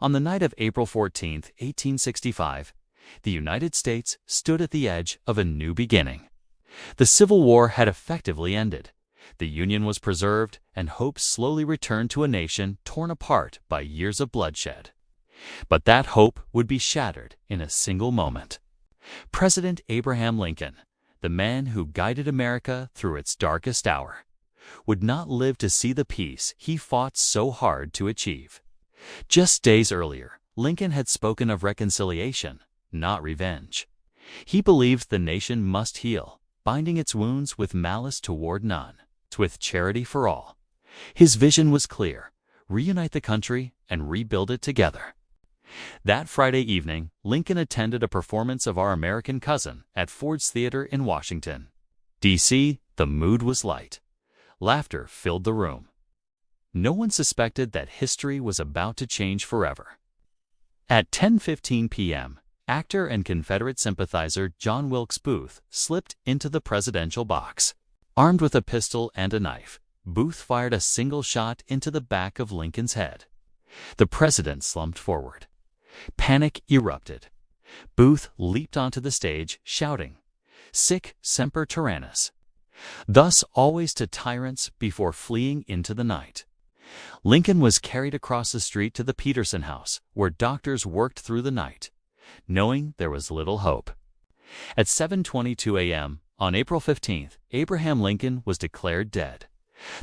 On the night of April 14, 1865, the United States stood at the edge of a new beginning. The Civil War had effectively ended. The Union was preserved, and hope slowly returned to a nation torn apart by years of bloodshed. But that hope would be shattered in a single moment. President Abraham Lincoln, the man who guided America through its darkest hour, would not live to see the peace he fought so hard to achieve. Just days earlier, Lincoln had spoken of reconciliation, not revenge. He believed the nation must heal, binding its wounds with malice toward none, with charity for all. His vision was clear: reunite the country and rebuild it together. That Friday evening, Lincoln attended a performance of Our American Cousin at Ford's Theater in Washington, D.C. The mood was light. Laughter filled the room. No one suspected that history was about to change forever. At 10:15 p.m., actor and Confederate sympathizer John Wilkes Booth slipped into the presidential box. Armed with a pistol and a knife, Booth fired a single shot into the back of Lincoln's head. The president slumped forward. Panic erupted. Booth leaped onto the stage, shouting, "Sic semper tyrannis," thus always to tyrants, before fleeing into the night. Lincoln was carried across the street to the Peterson House, where doctors worked through the night, knowing there was little hope. At 7:22 a.m. on April 15th, Abraham Lincoln was declared dead.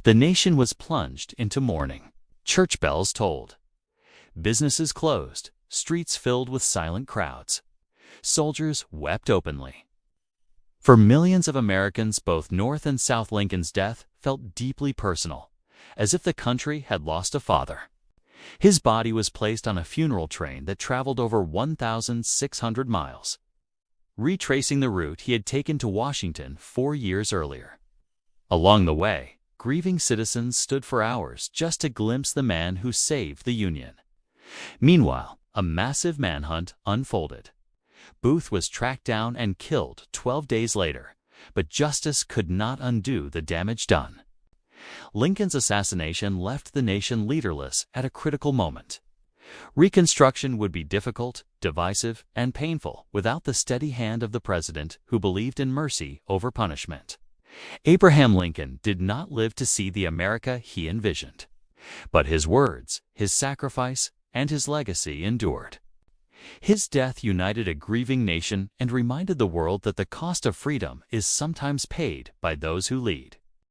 The nation was plunged into mourning. Church bells tolled. Businesses closed, streets filled with silent crowds. Soldiers wept openly. For millions of Americans, both North and South, Lincoln's death felt deeply personal, as if the country had lost a father. His body was placed on a funeral train that traveled over 1,600 miles, retracing the route he had taken to Washington 4 years earlier. Along the way, grieving citizens stood for hours just to glimpse the man who saved the Union. Meanwhile, a massive manhunt unfolded. Booth was tracked down and killed 12 days later, but justice could not undo the damage done. Lincoln's assassination left the nation leaderless at a critical moment. Reconstruction would be difficult, divisive, and painful without the steady hand of the president who believed in mercy over punishment. Abraham Lincoln did not live to see the America he envisioned, but his words, his sacrifice, and his legacy endured. His death united a grieving nation and reminded the world that the cost of freedom is sometimes paid by those who lead.